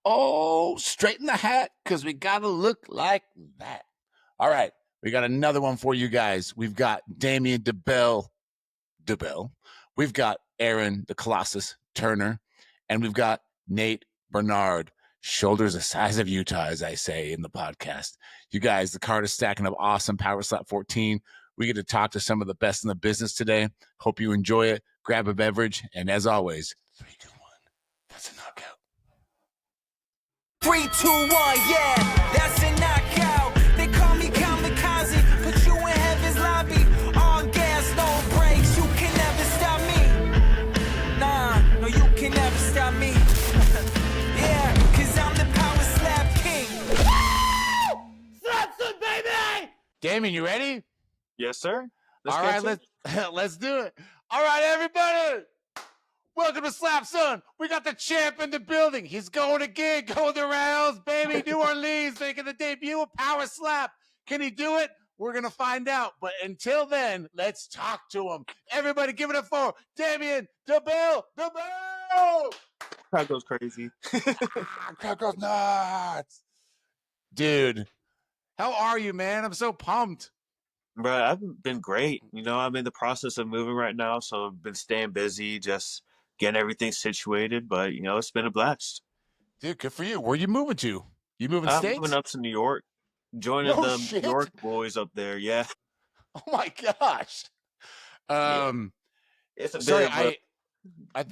Oh, straighten the hat because we got to look like that. All right. We got another one for you guys. We've got Damien Dibbell. We've got Aaron, the Colossus Turner, and we've got Nate Bernard. Shoulders the size of Utah, as I say in the podcast. You guys, the card is stacking up awesome. Power Slap 14. We get to talk to some of the best in the business today. Hope you enjoy it. Grab a beverage. And as always, 3, 2, 1. That's a knockout. 3, 2, 1, yeah, that's a knockout. They call me kamikaze, put you in heaven's lobby. On gas, no brakes, you can never stop me. Nah, no, you can never stop me. Yeah, cause I'm the power slap king. Slapson, baby! Damien, you ready? Yes, sir. All right, let's do it. All right, everybody. Welcome to Slap Son. We got the champ in the building. He's going again, going the rounds, baby. New Orleans making the debut of Power Slap. Can he do it? We're going to find out. But until then, let's talk to him. Everybody give it up for Damien Dibbell. Crowd goes crazy. Crowd goes nuts. Dude, how are you, man? I'm so pumped. Bro, I've been great. You know, I'm in the process of moving right now, so I've been staying busy, just getting everything situated. But, you know, it's been a blast. Dude, good for you. Where you moving to? You moving I'm states? moving up to New York, joining No the shit. New York boys up there. Yeah. Oh, my gosh. It's a bit Sorry, of I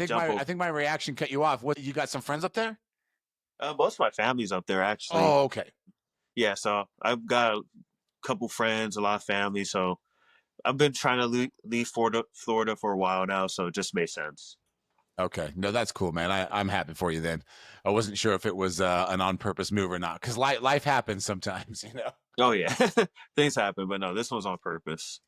think my reaction cut you off. What, you got some friends up there? most of my family's up there, actually. Oh, okay. Yeah, so I've got a couple friends, a lot of family. So I've been trying to leave Florida for a while now, so it just made sense. Okay. No, that's cool, man. I'm happy for you then. I wasn't sure if it was an on-purpose move or not, because life happens sometimes, you know? Oh, yeah. Things happen, but no, this one's on purpose.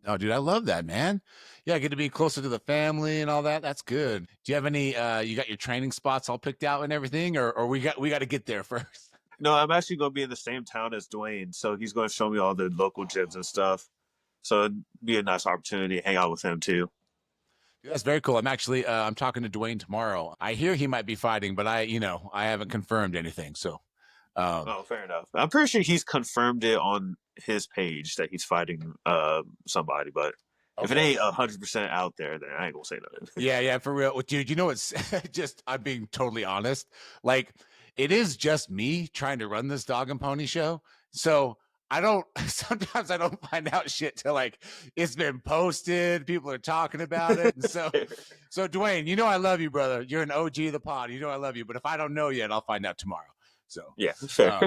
Oh, dude, I love that, man. Yeah, I get to be closer to the family and all that. That's good. Do you have any, you got your training spots all picked out and everything, or we got to get there first? No, I'm actually going to be in the same town as Dwayne, so he's going to show me all the local gyms and stuff. So it'd be a nice opportunity to hang out with him too. Dude, that's very cool. I'm actually, I'm talking to Dwayne tomorrow. I hear he might be fighting, but I haven't confirmed anything. So, Oh, fair enough. I'm pretty sure he's confirmed it on his page that he's fighting somebody, but if it ain't 100% out there, then I ain't gonna say nothing. Yeah, for real. Dude, you know what's just, I'm being totally honest. Like, it is just me trying to run this dog and pony show. So sometimes I don't find out shit till like it's been posted, people are talking about it. And so Dwayne, you know I love you, brother. You're an OG of the pod. You know I love you. But if I don't know yet, I'll find out tomorrow. So yeah, fair.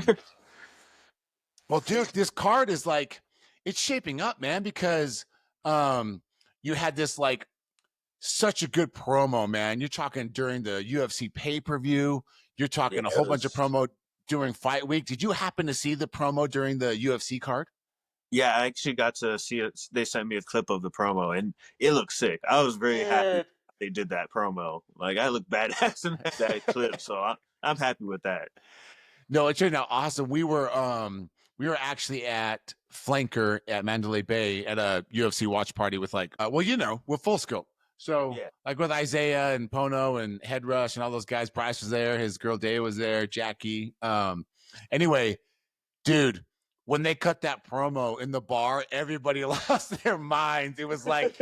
Well, dude, this card is like, it's shaping up, man, because you had this like such a good promo, man. You're talking during the UFC pay-per-view. You're talking a whole bunch of promo during fight week. Did you happen to see the promo during the UFC card? Yeah, I actually got to see it. They sent me a clip of the promo, and it looked sick. I was very happy they did that promo. Like, I look badass in that clip, so I'm happy with that. No, it turned out awesome. We were actually at Flanker at Mandalay Bay at a UFC watch party with like, with Full Scope. So like with Isaiah and Pono and Head Rush and all those guys. Bryce was there. His girl Day was there. Jackie. Anyway, dude, when they cut that promo in the bar, everybody lost their minds. It was like,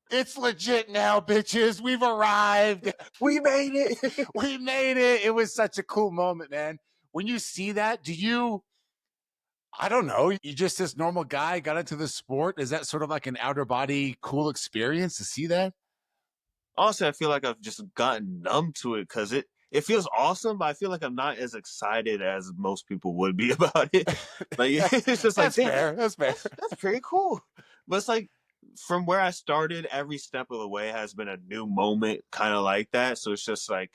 it's legit now, bitches. We've arrived. We made it. We made it. It was such a cool moment, man. When you see that, I don't know, you just this normal guy got into the sport? Is that sort of like an outer body cool experience to see that? Honestly, I feel like I've just gotten numb to it because it feels awesome, but I feel like I'm not as excited as most people would be about it. Like, it's just like, That's fair. That's pretty cool. But it's like, from where I started, every step of the way has been a new moment, kind of like that. So it's just like,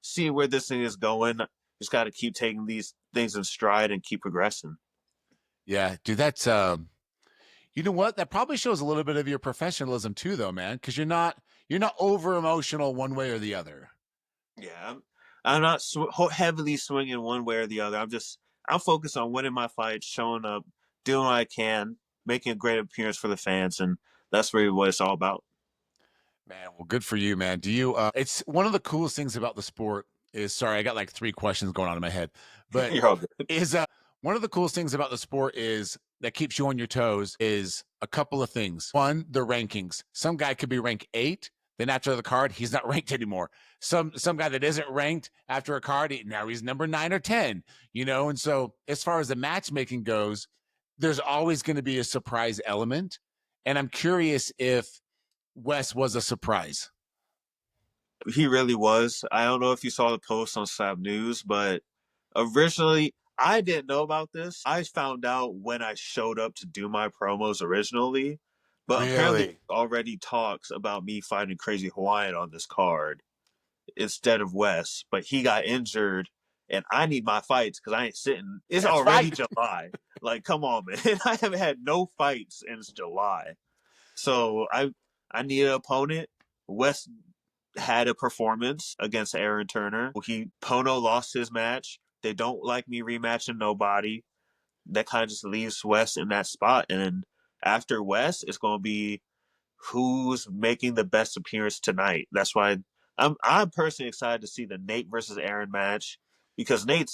seeing where this thing is going. Just got to keep taking these things in stride and keep progressing. Yeah, dude, that's you know what? That probably shows a little bit of your professionalism too, though, man, because you're not over emotional one way or the other. Yeah, I'm not heavily swinging one way or the other. I'm focused on winning my fights, showing up, doing what I can, making a great appearance for the fans, and that's really what it's all about. Man, well, good for you, man. Do you? It's one of the coolest things about the sport is sorry, I got like 3 questions going on in my head. But You're all good. is one of the coolest things about the sport is that keeps you on your toes is a couple of things. One, the rankings. Some guy could be ranked 8, then after the card, he's not ranked anymore. Some guy that isn't ranked after a card, now he's number 9 or 10, and so as far as the matchmaking goes, there's always going to be a surprise element. And I'm curious if Wes was a surprise. He really was. I don't know if you saw the post on Slab News, but originally I didn't know about this. I found out when I showed up to do my promos originally, but apparently already talks about me fighting Crazy Hawaiian on this card instead of Wes, but he got injured and I need my fights because I ain't sitting. It's That's already right. July. Like, come on, man. I haven't had no fights since July. So I need an opponent. Wes had a performance against Aaron Turner. Pono lost his match. They don't like me rematching nobody. That kind of just leaves Wes in that spot. And then after Wes, it's going to be who's making the best appearance tonight. That's why I'm personally excited to see the Nate versus Aaron match because Nate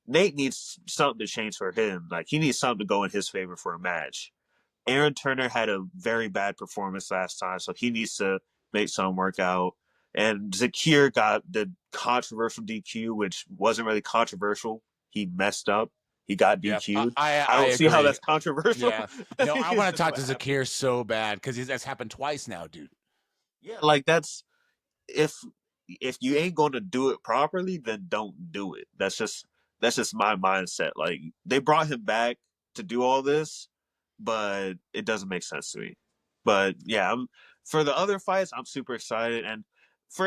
needs something to change for him. Like he needs something to go in his favor for a match. Aaron Turner had a very bad performance last time, so he needs to make something work out. And Zakir got the controversial DQ, which wasn't really controversial. He messed up. He got DQ'd. Yep, I don't see how agree. that's controversial. Yeah. No, I want to talk to Zakir so bad because that's happened twice now, dude. Yeah, like that's if you ain't going to do it properly, then don't do it. That's just my mindset. Like they brought him back to do all this, but it doesn't make sense to me. But yeah, for the other fights, I'm super excited, and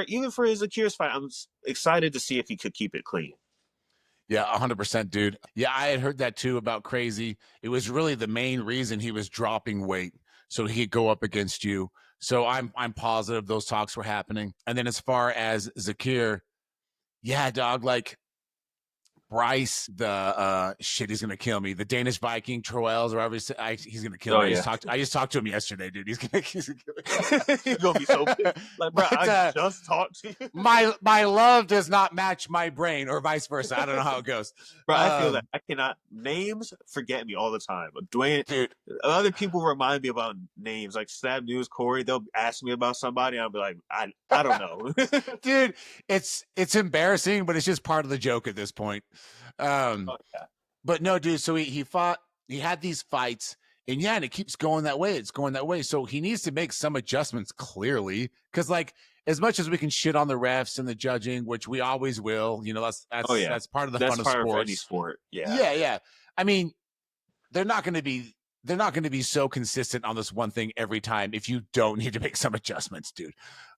even for his Zakir's fight, I'm excited to see if he could keep it clean. Yeah, 100%, dude. Yeah, I had heard that too about Crazy. It was really the main reason he was dropping weight so he could go up against you. So I'm positive those talks were happening. And then as far as Zakir, yeah, dog, like Bryce, the shit, he's gonna kill me. The Danish Viking, Troels, or whatever he's gonna kill me. Yeah. I just talked to him yesterday, dude. He's gonna He's gonna be so pissed. Like, bro, I just talked to you. My love does not match my brain, or vice versa. I don't know how it goes. Bro, I feel that I cannot names forget me all the time. But Dwayne, dude, other people remind me about names like Stab News, Corey. They'll ask me about somebody, and I'll be like, I don't know, dude. It's embarrassing, but it's just part of the joke at this point. Yeah. But no, dude. So he fought. He had these fights, and yeah, and it keeps going that way. It's going that way. So he needs to make some adjustments, clearly, because like as much as we can shit on the refs and the judging, which we always will, that's part of the fun of sports. Of any sport. Yeah. I mean, they're not going to be so consistent on this one thing every time if you don't need to make some adjustments, dude.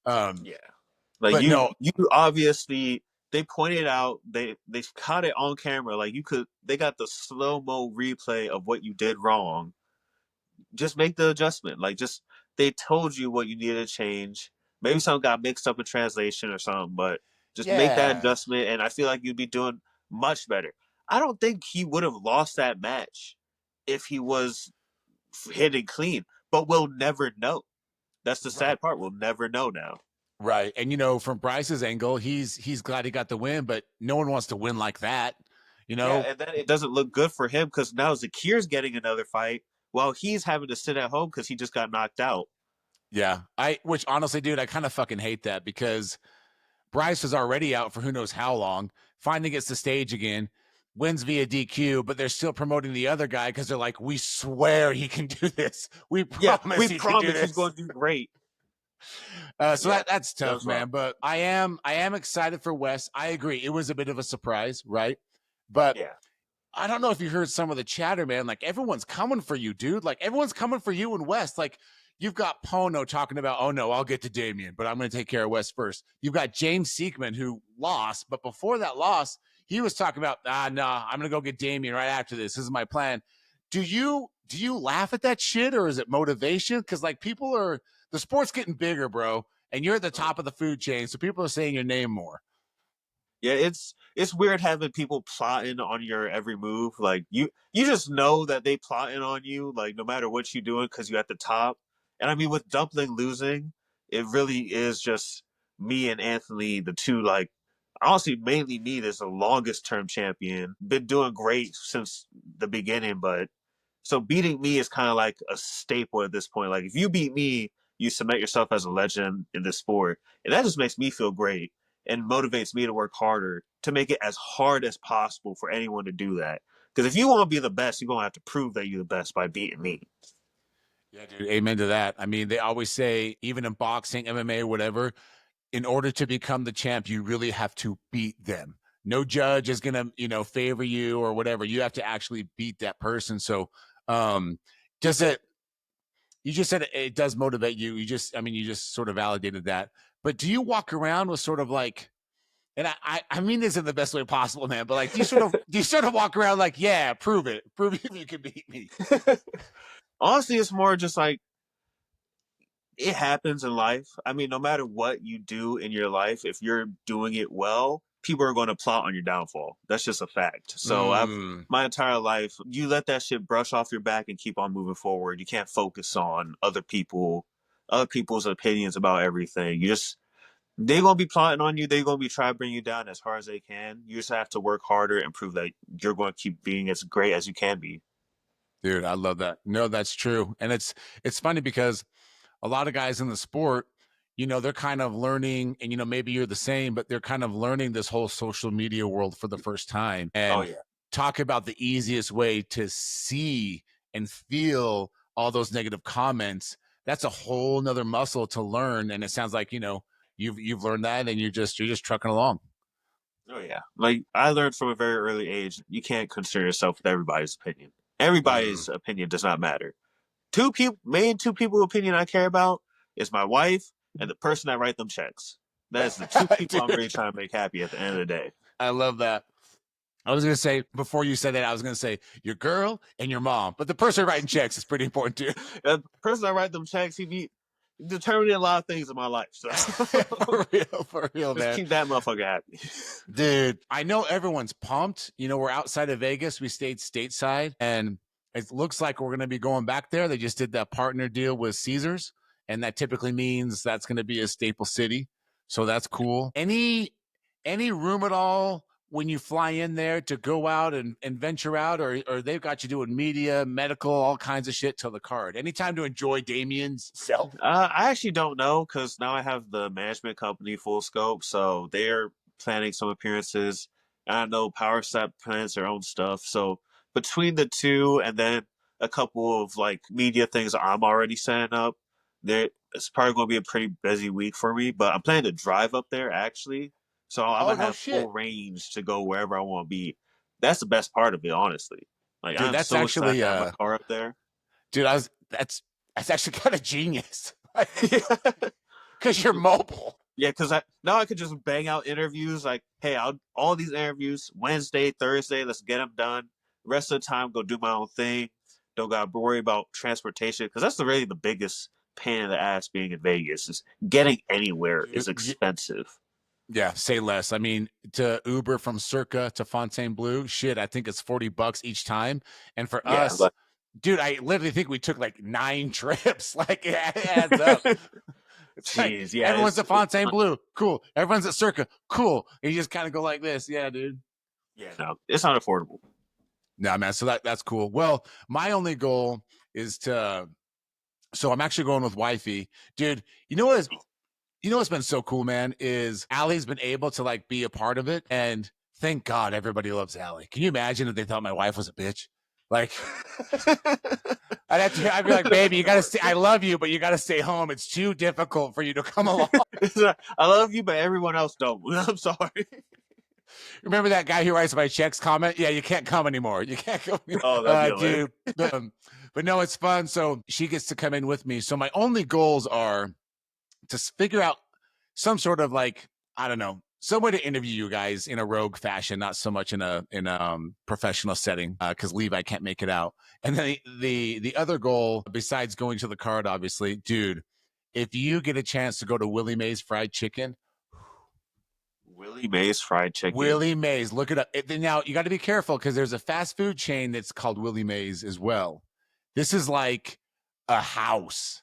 Yeah. Like you obviously they pointed out they caught it on camera. Like they got the slow-mo replay of what you did wrong. Just make the adjustment. Like they told you what you needed to change. Maybe something got mixed up in translation or something, but just make that adjustment, and I feel like you'd be doing much better. I don't think he would have lost that match if he was hitting clean, but we'll never know. That's the sad part. We'll never know now. Right. And from Bryce's angle, he's glad he got the win, but no one wants to win like that. Yeah, and then it doesn't look good for him because now Zakir's getting another fight while he's having to sit at home because he just got knocked out. Yeah. Which honestly, dude, I kind of fucking hate that because Bryce was already out for who knows how long, finally gets the stage again, wins via DQ, but they're still promoting the other guy because they're like, we swear he can do this. We promise he's going to do great. That's tough, man. But I am excited for Wes. I agree. It was a bit of a surprise, right? But I don't know if you heard some of the chatter, man. Like everyone's coming for you, dude. Like everyone's coming for you and Wes. Like you've got Pono talking about, oh no, I'll get to Damien, but I'm going to take care of Wes first. You've got James Seekman who lost, but before that loss, he was talking about, no, I'm going to go get Damien right after this. This is my plan. Do you laugh at that shit or is it motivation? Because like the sport's getting bigger, bro, and you're at the top of the food chain, so people are saying your name more. Yeah, it's weird having people plotting on your every move. Like you just know that they plotting on you, like no matter what you're doing, because you're at the top. And I mean, with Dumpling losing, it really is just me and Anthony, the two like honestly, mainly me is the longest term champion. Been doing great since the beginning, but so beating me is kind of like a staple at this point. Like if you beat me, you cement yourself as a legend in this sport, and that just makes me feel great and motivates me to work harder to make it as hard as possible for anyone to do that. Because if you want to be the best, you're gonna have to prove that you're the best by beating me. Yeah, dude. Amen to that. I mean, they always say, even in boxing, MMA, whatever, in order to become the champ, you really have to beat them. No judge is gonna, favor you or whatever. You have to actually beat that person. So, does it? You just said it does motivate you. You just sort of validated that. But do you walk around with sort of like, and I mean this in the best way possible, man. But like, do you sort of walk around like, yeah, prove it, you can beat me. Honestly, it's more just like it happens in life. I mean, no matter what you do in your life, if you're doing it well, people are going to plot on your downfall. That's just a fact. So I've my entire life, you let that shit brush off your back and keep on moving forward. You can't focus on other people's opinions about everything. They're gonna be plotting on you. They're gonna be trying to bring you down as hard as they can. You just have to work harder and prove that you're going to keep being as great as you can be. Dude, I love that. No, that's true. And it's funny because a lot of guys in the sport, they're kind of learning, and maybe you're the same, but they're kind of learning this whole social media world for the first time. Oh And yeah. talk about the easiest way to see and feel all those negative comments. That's a whole nother muscle to learn. And it sounds like, you've learned that, and you're just trucking along. Oh yeah. Like I learned from a very early age, you can't concern yourself with everybody's opinion. Everybody's opinion does not matter. Two people opinion I care about is my wife and the person that write them checks. That is the two people I'm really trying to make happy at the end of the day. I love that. I was going to say, before you said that, I was going to say your girl and your mom, but the person writing checks is pretty important too. The person that write them checks, he be determining a lot of things in my life. So for real, just man. keep that motherfucker happy. Dude, I know everyone's pumped. We're outside of Vegas. We stayed stateside, and it looks like we're going to be going back there. They just did that partner deal with Caesars, and that typically means that's going to be a staple city. So that's cool. Any room at all when you fly in there to go out and venture out, or they've got you doing media, medical, all kinds of shit till the card? Anytime to enjoy Damien's self? I actually don't know because now I have the management company Full Scope, so they're planning some appearances. I know Power Step plans their own stuff. So between the two and then a couple of like media things I'm already setting up, there it's probably going to be a pretty busy week for me. But I'm planning to drive up there actually, so I'm gonna have full range to go wherever I want to be. That's the best part of it, honestly. Like Dude, I'm that's so actually excited to have my car up there. dude, that's actually kind of genius. Because you're mobile. Yeah, because now I could just bang out interviews like, hey, all these interviews Wednesday, Thursday, let's get them done. The rest of the time, go do my own thing. Don't gotta worry about transportation because that's really the biggest pain in the ass being in Vegas is getting anywhere is expensive. Yeah, say less. I mean, to Uber from Circa to Fontainebleau, shit, I think it's $40 each time. And for us, dude, I literally think we took like 9 trips. Like it adds up. Jeez, yeah. Everyone's at Fontainebleau, cool. Everyone's at Circa, cool. And you just kind of go like this, yeah, dude. Yeah, no, it's not affordable. No, man. So that's cool. Well, my only goal is to. So I'm actually going with wifey, dude. You know what's been so cool, man, is Allie's been able to like be a part of it, and thank God everybody loves Allie. Can you imagine if they thought my wife was a bitch? Like, I'd be like, baby, you gotta stay. I love you, but you gotta stay home. It's too difficult for you to come along. I love you, but everyone else don't. I'm sorry. Remember that guy who writes my checks comment? Yeah, you can't come anymore. You can't come anymore. Oh, that'd be dude. But no, it's fun. So she gets to come in with me. So my only goals are to figure out some sort of like, I don't know, some way to interview you guys in a rogue fashion, not so much in a professional setting, because Levi can't make it out. And then the other goal, besides going to the card, obviously, dude, if you get a chance to go to Willie Mae's Fried Chicken. Willie Mae's Fried Chicken. Willie Mae's, look it up. Now you got to be careful because there's a fast food chain that's called Willie Mae's as well. This is like a house.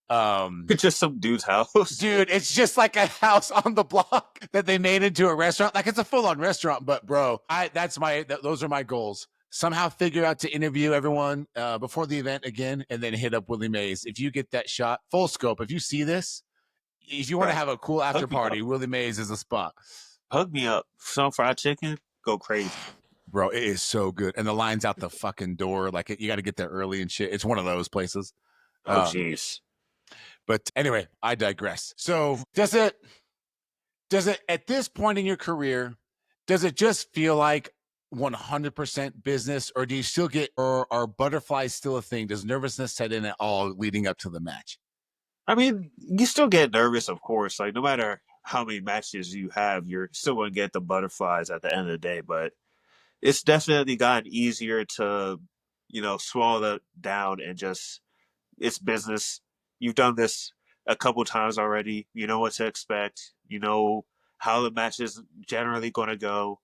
It's just some dude's house. Dude, it's just like a house on the block that they made into a restaurant. Like it's a full-on restaurant, but bro, those are my goals. Somehow figure out to interview everyone before the event again, and then hit up Willie Mays. If you get that shot, full scope. If you see this, if you want to have a cool after party, Willie Mays is a spot. Hug me up. Some fried chicken, go crazy. Bro, it is so good. And the line's out the fucking door. Like you got to get there early and shit. It's one of those places. Oh, jeez. But anyway, I digress. So does it at this point in your career, does it just feel like 100% business, or do you still get, or are butterflies still a thing? Does nervousness set in at all leading up to the match? I mean, you still get nervous, of course. Like no matter how many matches you have, you're still going to get the butterflies at the end of the day. But it's definitely gotten easier to, swallow that down and just, it's business. You've done this a couple times already. You know what to expect. You know how the match is generally going to go.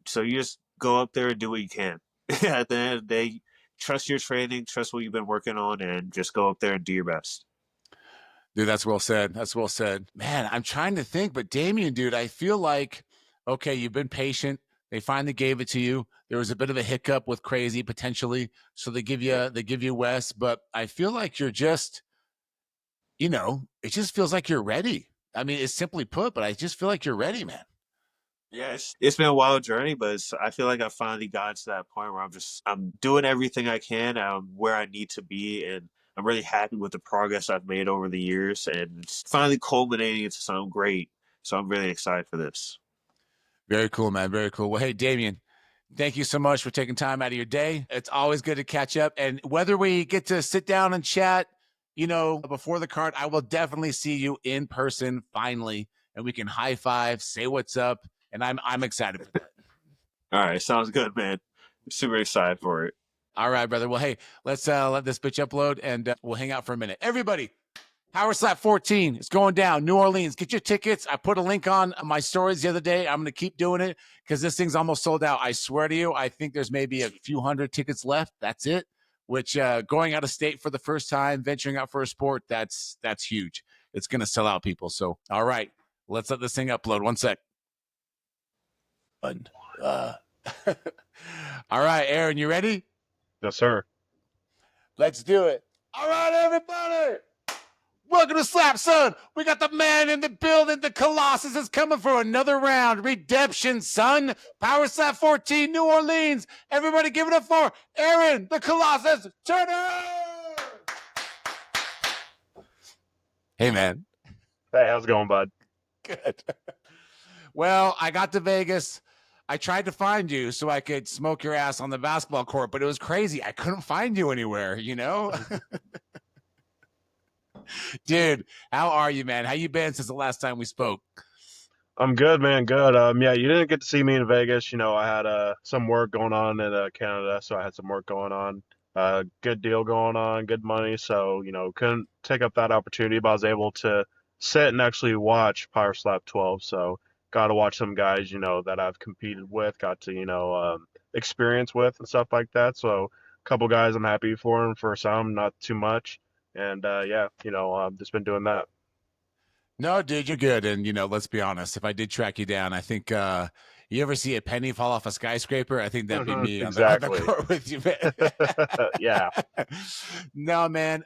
So you just go up there and do what you can. At the end of the day, trust your training, trust what you've been working on, and just go up there and do your best. Dude, that's well said. That's well said. Man, I'm trying to think, but Damien, dude, I feel like, okay, you've been patient. They finally gave it to you. There was a bit of a hiccup with Crazy potentially. So they give you Wes, but I feel like you're just, it just feels like you're ready. I mean, it's simply put, but I just feel like you're ready, man. Yes, it's been a wild journey, but I feel like I finally got to that point where I'm doing everything I can. I'm where I need to be, and I'm really happy with the progress I've made over the years, and it's finally culminating into something great. So I'm really excited for this. Very cool, man. Very cool. Well, hey, Damien, thank you so much for taking time out of your day. It's always good to catch up. And whether we get to sit down and chat, before the card, I will definitely see you in person finally, and we can high five, say what's up. And I'm excited for that. All right. Sounds good, man. I'm super excited for it. All right, brother. Well, hey, let's let this bitch upload, and we'll hang out for a minute. Everybody, Power Slap 14 is going down. New Orleans. Get your tickets. I put a link on my stories the other day. I'm going to keep doing it because this thing's almost sold out. I swear to you, I think there's maybe a few hundred tickets left. That's it. Which going out of state for the first time, venturing out for a sport, that's huge. It's going to sell out, people. So, all right, let's let this thing upload. One sec. All right, Aaron, you ready? Yes, sir. Let's do it. All right, everybody. Welcome to Slap, son. We got the man in the building. The Colossus is coming for another round. Redemption, son. Power Slap 14, New Orleans. Everybody give it up for Aaron, the Colossus Turner. Hey, man. Hey, how's it going, bud? Good. Well, I got to Vegas. I tried to find you so I could smoke your ass on the basketball court, but it was crazy. I couldn't find you anywhere, Dude, how are you, man? How you been since the last time we spoke? I'm good, man. Good. Yeah, you didn't get to see me in Vegas. I had some work going on in Canada, so I had some work going on. Good deal going on, good money. So, couldn't take up that opportunity, but I was able to sit and actually watch Power Slap 12. So, got to watch some guys, that I've competed with, got to, experience with and stuff like that. So, a couple guys I'm happy for, and for some, not too much. And yeah, I've just been doing that. No, dude, you're good. And, let's be honest. If I did track you down, I think you ever see a penny fall off a skyscraper? I think that'd be me exactly. on the court with you, man. Yeah. No, man.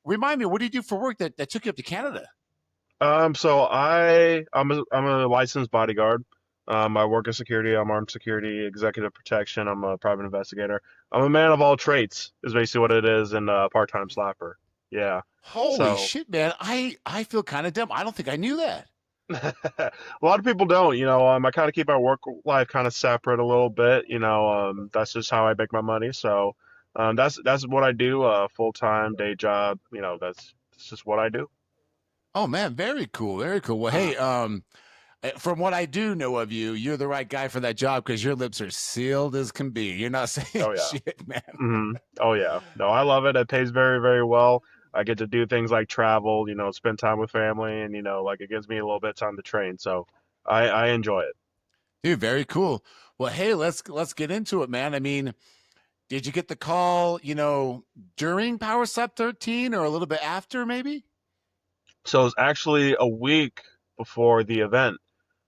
Remind me, what do you do for work that took you up to Canada? So I'm a licensed bodyguard. I work in security. I'm armed security, executive protection. I'm a private investigator. I'm a man of all traits, is basically what it is, and a part-time slapper. Yeah. Holy shit, man. I feel kind of dumb. I don't think I knew that. A lot of people don't, I kind of keep my work life kind of separate a little bit, that's just how I make my money. So, that's what I do, full-time day job, that's just what I do. Oh man, very cool. Very cool. Well, hey, from what I do know of you, you're the right guy for that job because your lips are sealed as can be. You're not saying shit, man. Mm-hmm. Oh yeah. No, I love it. It pays very, very well. I get to do things like travel, spend time with family, and it gives me a little bit of time to train. So I enjoy it. Dude, very cool. Well, hey, let's get into it, man. I mean, Did you get the call, during Power Slap 13 or a little bit after, maybe? So it was actually a week before the event.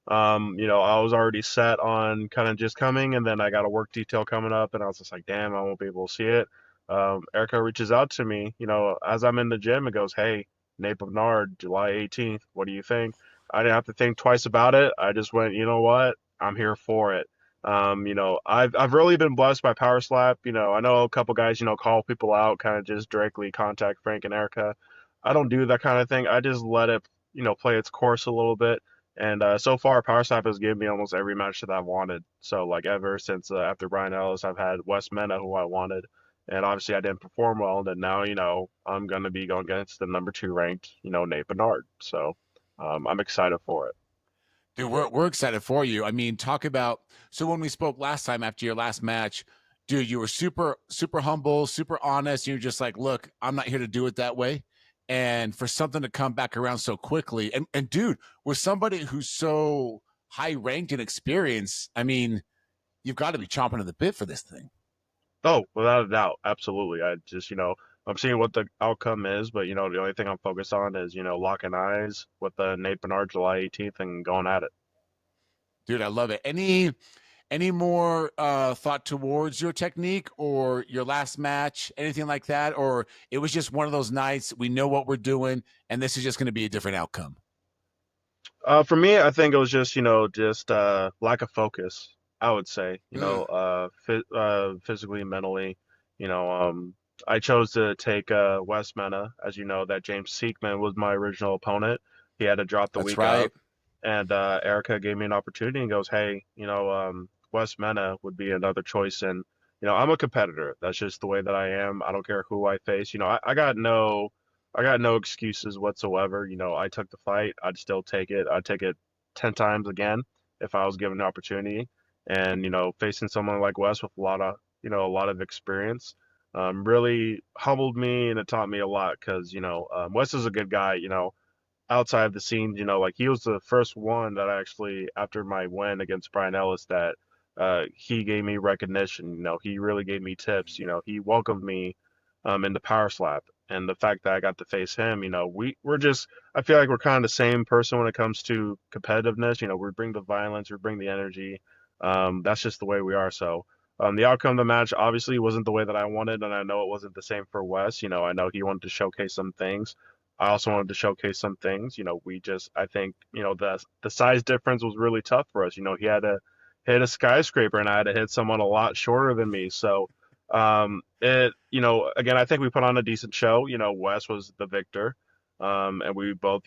I was already set on kind of just coming, and then I got a work detail coming up, and I was just like, damn, I won't be able to see it. Erica reaches out to me, as I'm in the gym and goes, hey, Nate Bernard, July 18th, what do you think? I didn't have to think twice about it. I just went, you know what? I'm here for it. I've really been blessed by Power Slap. I know a couple guys, call people out, kind of just directly contact Frank and Erica. I don't do that kind of thing. I just let it, play its course a little bit. And so far, Power Slap has given me almost every match that I've wanted. So, like, ever since after Brian Ellis, I've had Wes Mena, who I wanted. And obviously, I didn't perform well. And now, I'm going to be going against the number 2 ranked, Nate Bernard. So, I'm excited for it. Dude, we're excited for you. I mean, talk about, so when we spoke last time after your last match, dude, you were super, super humble, super honest. You're just like, look, I'm not here to do it that way. And for something to come back around so quickly, and dude, with somebody who's so high ranked and experienced, I mean, you've got to be chomping at the bit for this thing. Oh, without a doubt. Absolutely. I just, I'm seeing what the outcome is, but, the only thing I'm focused on is, locking eyes with Nate Bernard July 18th and going at it. Dude, I love it. Any more thought towards your technique or your last match, anything like that? Or it was just one of those nights, we know what we're doing, and this is just going to be a different outcome? For me, I think it was just, just lack of focus, I would say, physically, mentally, you know, um, I chose to take Wes Mena. As you know, that James Seekman was my original opponent. He had to drop the That's week right. out, and Erica gave me an opportunity and goes, hey, Wes Mena would be another choice. And, I'm a competitor. That's just the way that I am. I don't care who I face. I got no excuses whatsoever. I took the fight. I'd still take it. I'd take it 10 times again if I was given the opportunity. And, facing someone like Wes with a lot of experience, really humbled me and it taught me a lot because, Wes is a good guy, outside of the scenes, like he was the first one that actually, after my win against Brian Ellis, that he gave me recognition. He really gave me tips. He welcomed me in the Power Slap, and the fact that I got to face him, we're just, I feel like we're kind of the same person when it comes to competitiveness. We bring the violence, we bring the energy. That's just the way we are. So. The outcome of the match obviously wasn't the way that I wanted, and I know it wasn't the same for Wes. I know he wanted to showcase some things. I also wanted to showcase some things. I think, the size difference was really tough for us. He had to hit a skyscraper and I had to hit someone a lot shorter than me. So, again, I think we put on a decent show. Wes was the victor. And we both,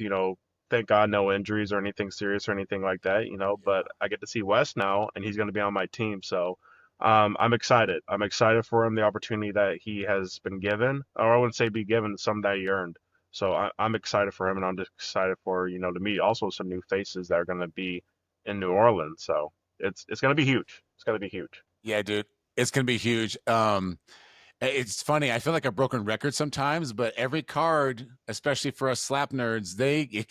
thank God, no injuries or anything serious or anything like that, but I get to see Wes now and he's going to be on my team. So, I'm excited. I'm excited for him, the opportunity that he has been given, or I wouldn't say be given, some that he earned. So I'm excited for him, and I'm just excited for to meet also some new faces that are going to be in New Orleans. So it's going to be huge. It's going to be huge. Yeah, dude, it's going to be huge. It's funny. I feel like a broken record sometimes, but every card, especially for us slap nerds, it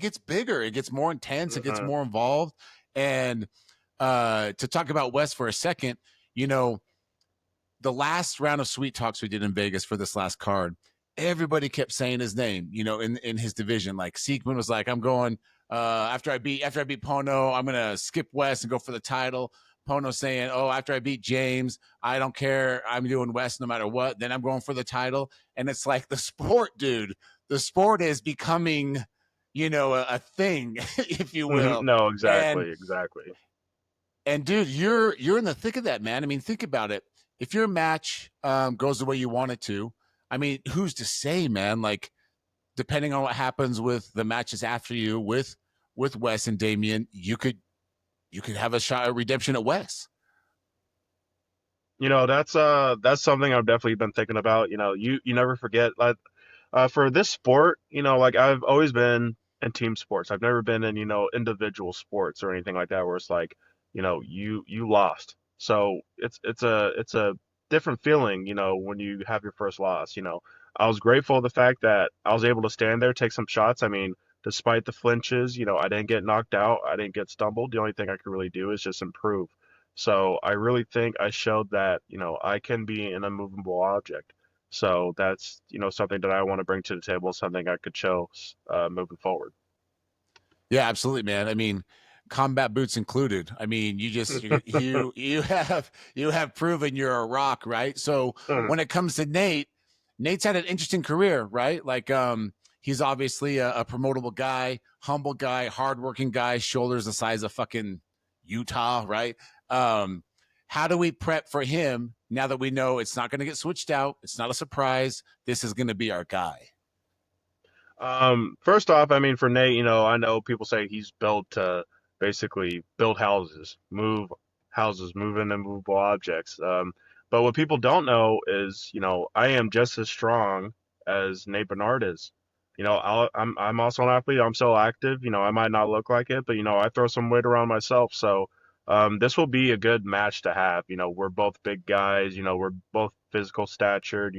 gets bigger. It gets more intense. It gets Hmm. more involved. And to talk about West for a second, you know, the last round of sweet talks we did in Vegas for this last card, everybody kept saying his name, in his division. Like Seekman was like, I'm going after I beat Pono, I'm gonna skip West and go for the title. Pono saying, oh, after I beat James, I don't care. I'm doing West no matter what. Then I'm going for the title. And it's like the sport, dude. The sport is becoming, a thing, if you will. No, And exactly, exactly. and dude, you're in the thick of that, man. I mean, think about it. If your match goes the way you want it to, I mean, who's to say, man? Like, depending on what happens with the matches after you with Wes and Damien, you could have a shot at redemption at Wes. That's something I've definitely been thinking about. You never forget, like, for this sport, like I've always been in team sports. I've never been in, individual sports or anything like that where it's like, you lost. So it's a different feeling, when you have your first loss. I was grateful of the fact that I was able to stand there, take some shots. I mean, despite the flinches, I didn't get knocked out, I didn't get stumbled. The only thing I could really do is just improve. So I really think I showed that, I can be an immovable object. So that's, something that I want to bring to the table, something I could show moving forward. Yeah, absolutely, man. I mean, combat boots included. I mean, you have proven you're a rock, right? So when it comes to Nate, Nate's had an interesting career, right? Like, he's obviously a promotable guy, humble guy, hardworking guy, shoulders the size of fucking Utah, right? Um, how do we prep for him now that we know it's not going to get switched out? It's not a surprise. This is going to be our guy. First off, I mean, for Nate, I know people say he's built to basically build houses, move in and movable objects. But what people don't know is, I am just as strong as Nate Bernard is. I'm also an athlete. I'm so active. I might not look like it, but I throw some weight around myself. So, this will be a good match to have. We're both big guys. We're both physical statured.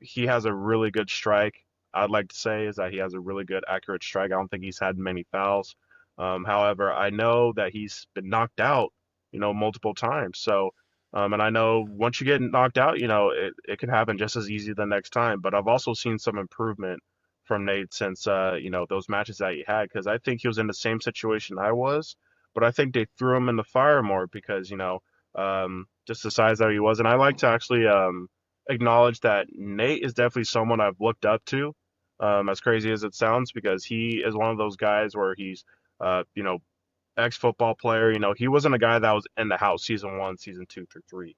He has a really good strike. I'd like to say is that he has a really good accurate strike. I don't think he's had many fouls. However, I know that he's been knocked out, multiple times. So, and I know once you get knocked out, it can happen just as easy the next time. But I've also seen some improvement from Nate since, those matches that he had, because I think he was in the same situation I was, but I think they threw him in the fire more because, just the size that he was. And I like to actually, acknowledge that Nate is definitely someone I've looked up to, as crazy as it sounds, because he is one of those guys where he's, uh, you know, ex-football player. He wasn't a guy that was in the house season one, season two through three.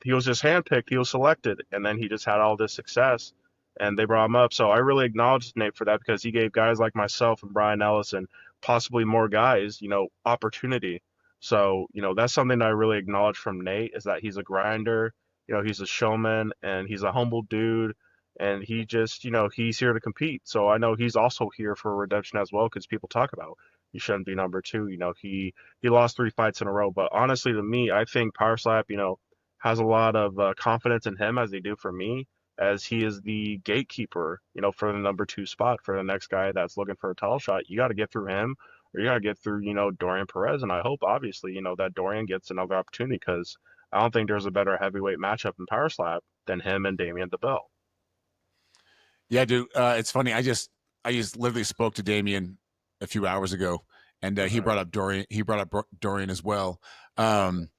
He was just handpicked, he was selected, and then he just had all this success, and they brought him up. So I really acknowledge Nate for that because he gave guys like myself and Brian Ellis and possibly more guys, opportunity. So, that's something that I really acknowledge from Nate is that he's a grinder, he's a showman, and he's a humble dude. And he just, he's here to compete. So I know he's also here for redemption as well because people talk about he shouldn't be number two. He lost 3 fights in a row. But honestly, to me, I think Power Slap, has a lot of confidence in him as they do for me, as he is the gatekeeper, for the number two spot for the next guy that's looking for a title shot. You got to get through him, or you got to get through, Dorian Perez. And I hope, obviously, that Dorian gets another opportunity because I don't think there's a better heavyweight matchup in Power Slap than him and Damien Dibbell. Yeah, dude. It's funny. I just literally spoke to Damien a few hours ago, and he brought up Dorian. He brought up Dorian as well. Um,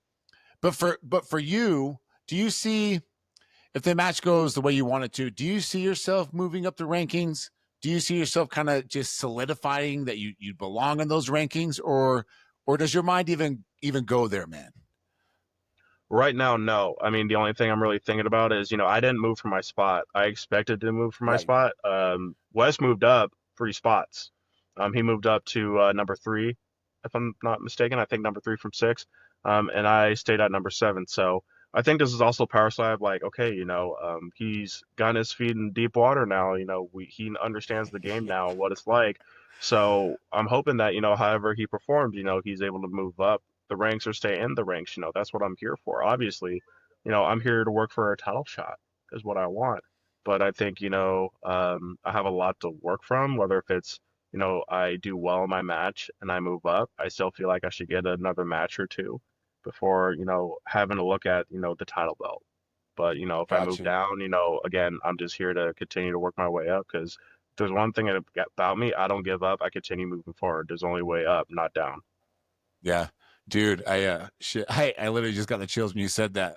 but for you, do you see if the match goes the way you want it to? Do you see yourself moving up the rankings? Do you see yourself kind of just solidifying that you belong in those rankings, or does your mind even go there, man? Right now, no. I mean, the only thing I'm really thinking about is, I didn't move from my spot. I expected to move from my Right. spot. Wes moved up 3 spots. He moved up to number three, if I'm not mistaken. I think number three from six. And I stayed at number seven. So I think this is also Power Slab. Like, okay, he's gotten his feet in deep water now. He understands the game now, what it's like. So I'm hoping that, however he performs, he's able to move up the ranks or stay in the ranks. That's what I'm here for. Obviously, I'm here to work for a title shot is what I want. But I think, I have a lot to work from, whether if it's, I do well in my match and I move up, I still feel like I should get another match or two before, having a look at, the title belt. But, if I move Gotcha. down, again, I'm just here to continue to work my way up because if there's one thing about me, I don't give up. I continue moving forward. There's only way up, not down. Yeah, dude. I literally just got the chills when you said that.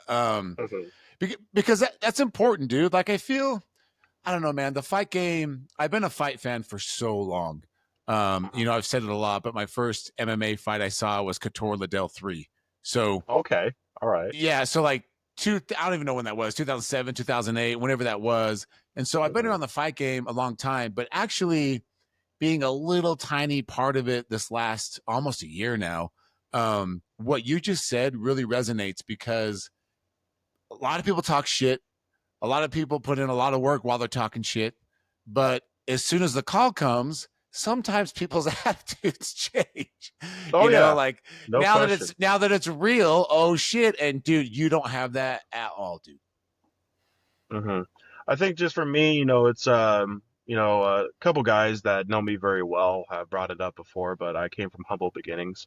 Because that's important, dude. Like I feel, I don't know, man. The fight game. I've been a fight fan for so long. I've said it a lot, but my first MMA fight I saw was Couture Liddell 3. So Okay. All right. yeah, so like I don't even know when that was, 2007, 2008, whenever that was. And so I've been Mhm. around the fight game a long time, but actually being a little tiny part of it this last almost a year now, what you just said really resonates because a lot of people talk shit. A lot of people put in a lot of work while they're talking shit. But as soon as the call comes, sometimes people's attitudes change. Oh yeah, Like no question. now that it's real, oh shit. And dude, you don't have that at all, dude. hmm I think just for me, it's a couple guys that know me very well have brought it up before, but I came from humble beginnings.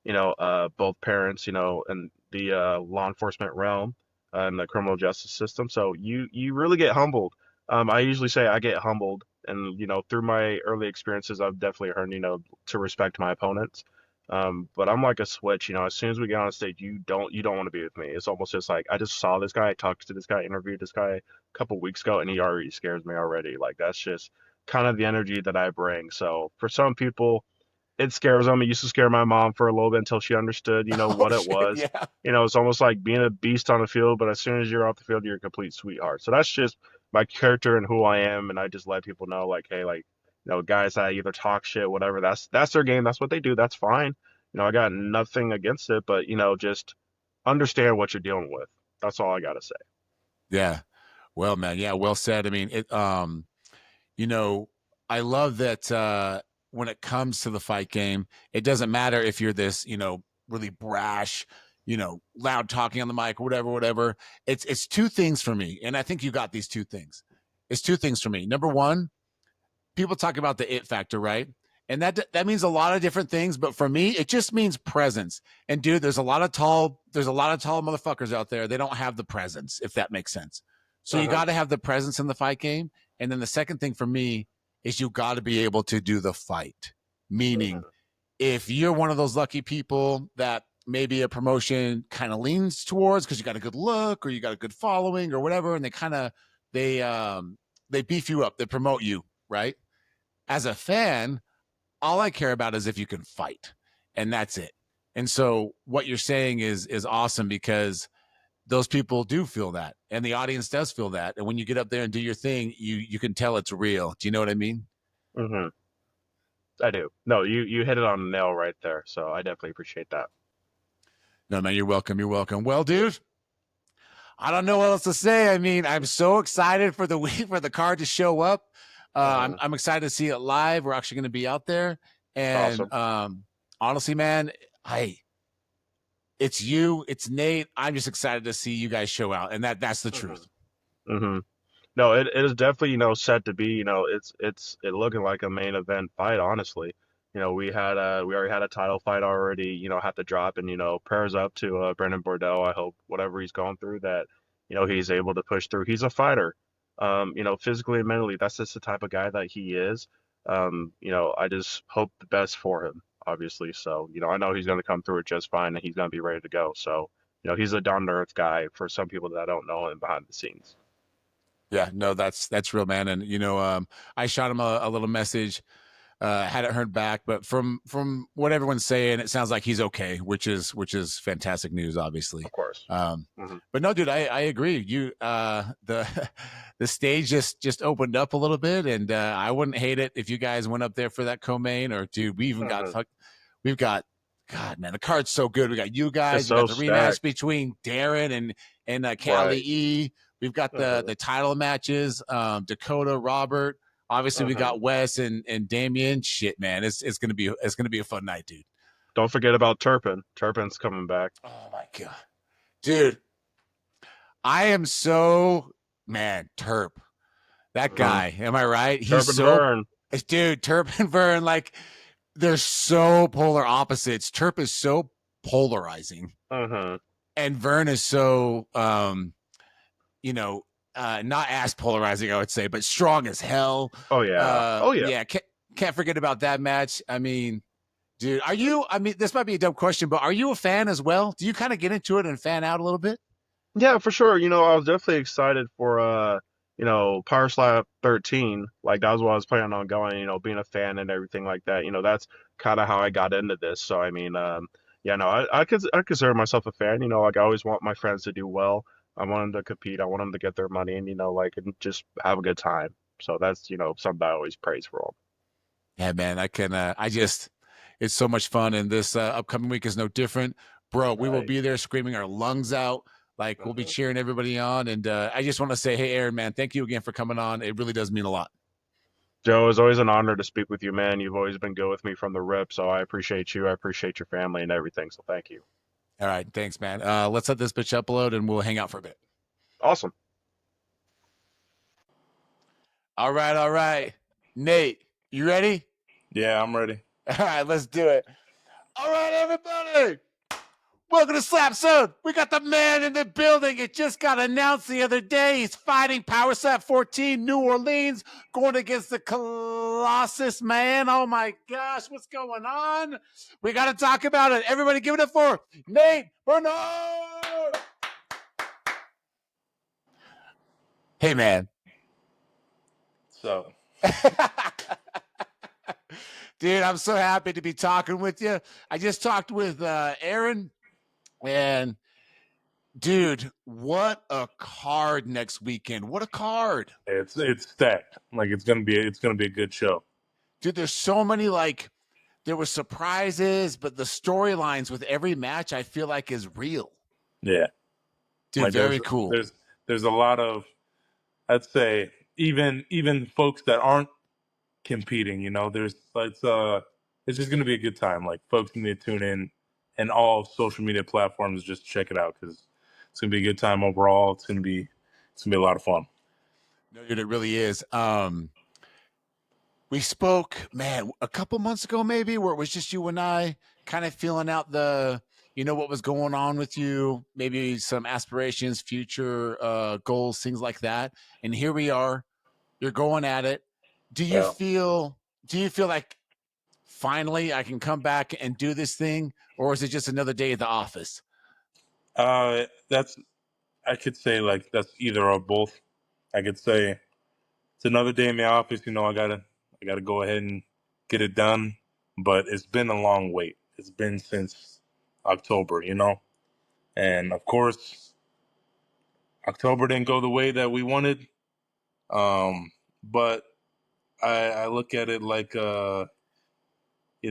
both parents, in the law enforcement realm and the criminal justice system. So you really get humbled. I usually say I get humbled, and through my early experiences, I've definitely learned, to respect my opponents. But I'm like a switch, as soon as we get on stage, you don't want to be with me. It's almost just like I just saw this guy, I talked to this guy, interviewed this guy a couple weeks ago, and he already scares me already. Like that's just kind of the energy that I bring. So for some people, it scares them. It used to scare my mom for a little bit until she understood, Oh what it shit, was. yeah. It's almost like being a beast on the field, but as soon as you're off the field, you're a complete sweetheart. So that's just my character and who I am, and I just let people know, like, hey, like, guys that either talk shit, whatever, that's their game, that's what they do, that's fine. I got nothing against it, but just understand what you're dealing with. That's all I gotta say. Yeah. Well, man, yeah, well said. I mean, you know, I love that when it comes to the fight game, it doesn't matter if you're this, really brash, loud talking on the mic, whatever. It's two things for me, and I think you got these two things. It's two things for me. Number one, people talk about the it factor, right? And that means a lot of different things, but for me, it just means presence. And dude, there's a lot of tall motherfuckers out there. They don't have the presence, if that makes sense. So you Uh-huh. got to have the presence in the fight game. And then the second thing for me is you got to be able to do the fight. Meaning, Uh-huh. if you're one of those lucky people that maybe a promotion kind of leans towards because you got a good look or you got a good following or whatever, and they beef you up, they promote you, right? As a fan, all I care about is if you can fight, and that's it. And so what you're saying is awesome because those people do feel that, and the audience does feel that. And when you get up there and do your thing, you can tell it's real. Do you know what I mean? Uh-huh. I do. No, you hit it on the nail right there. So I definitely appreciate that. No, man, you're welcome. You're welcome. Well, dude, I don't know what else to say. I mean, I'm so excited for the week for the card to show up. Uh-huh. I'm excited to see it live. We're actually going to be out there, and Awesome. honestly, man, hey, it's you, it's Nate. I'm just excited to see you guys show out, and that's the Uh-huh. truth. Mm-hmm. No, it is definitely, set to be, it looking like a main event fight, honestly. We already had a title fight already, had to drop, and prayers up to Brendan Bordeaux. I hope whatever he's going through that, he's able to push through. He's a fighter. Physically and mentally, that's just the type of guy that he is. I just hope the best for him, obviously. So, I know he's going to come through it just fine and he's going to be ready to go. So, he's a down to earth guy for some people that don't know him behind the scenes. Yeah, no, that's real, man. And I shot him a little message. Hadn't heard back, but from what everyone's saying, it sounds like he's okay, which is fantastic news, obviously. Of course. Hmm. But no, dude, I agree. You the the stage just opened up a little bit, and I wouldn't hate it if you guys went up there for that co-main, or dude, Hmm. we've got God, man, the card's so good. We got you It's guys. We got so the rematch stacked. between Darren and Right. Cali E. We've got the Uh-huh. the title matches. Dakota, Robert. Obviously, we Uh-huh. got Wes and Damien. Shit, man, it's gonna be a fun night, dude. Don't forget about Turpin. Turpin's coming back. Oh my god, dude, I am so man, Terp, that Hmm. guy. Am I right? He's Turpin so, Vern. dude, Terp and Vern, like they're so polar opposites. Terp is so polarizing, Uh-huh. and Vern is so you know, not as polarizing, I would say, but strong as hell. Oh yeah. Oh yeah. Yeah, can't forget about that match. I mean, dude, are you? I mean, this might be a dumb question, but are you a fan as well? Do you kind of get into it and fan out a little bit? Yeah, for sure. I was definitely excited for Power Slap 13. Like that was what I was planning on going, being a fan and everything like that. That's kind of how I got into this. So I mean, yeah, no, I consider myself a fan, like I always want my friends to do well. I want them to compete. I want them to get their money and like and just have a good time. So that's, something I always praise for Yeah, man, I can. It's so much fun, and this upcoming week is no different, bro. them. We will Right. be there screaming our lungs out, like we'll be Uh-huh. cheering everybody on. And I just want to say, hey, Aaron, man, thank you again for coming on. It really does mean a lot. Joe, it's always an honor to speak with you, man. You've always been good with me from the rip, so I appreciate you. I appreciate your family and everything. So thank you. All right, thanks, man. Let's let this bitch upload, and we'll hang out for a bit. Awesome. All right, Nate, you ready? Yeah, I'm ready. All right, let's do it. All right, everybody. Welcome to Slap Zone. We got the man in the building. It just got announced the other day. He's fighting Power Slap 14, New Orleans, going against the Colossus, man. Oh my gosh, what's going on? We got to talk about it. Everybody give it up for Nate Renaud. Hey, man. So, dude, I'm so happy to be talking with you. I just talked with Aaron, and dude, what a card next weekend. What a card. it's stacked. Like it's gonna be a good show. Dude, there's so many, like, there were surprises, but the storylines with every match I feel like is real. Yeah, Dude, like very cool. There's a lot of, I'd say, even folks that aren't competing. You know, it's just gonna be a good time. Like folks need to tune in, and all social media platforms, just check it out because it's gonna be a good time overall. It's gonna be a lot of fun. No, dude, it really is. We spoke, man, a couple months ago, maybe, where it was just you and I kind of feeling out what was going on with you, maybe some aspirations, future goals, things like that. And here we are. You're going at it. Do you feel like finally I can come back and do this thing, or is it just another day at the office? I could say like that's either or both. I could say it's another day in the office. You know, I gotta go ahead and get it done. But it's been a long wait. It's been since October, you know, and of course, October didn't go the way that we wanted. But I look at it like you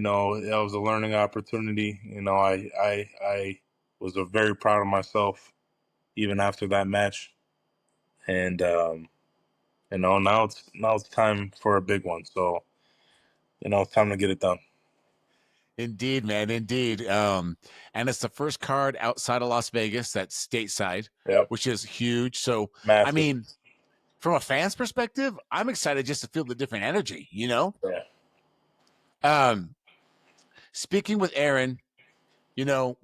know, it was a learning opportunity. You know, I was very proud of myself even after that match, and you know, now it's time for a big one. So, you know, it's time to get it done. Indeed, man, indeed. And it's the first card outside of Las Vegas that's stateside, Yep. which is huge. So, Massive. I mean, from a fan's perspective, I'm excited just to feel the different energy, you know? Yeah. Speaking with Aaron, you know,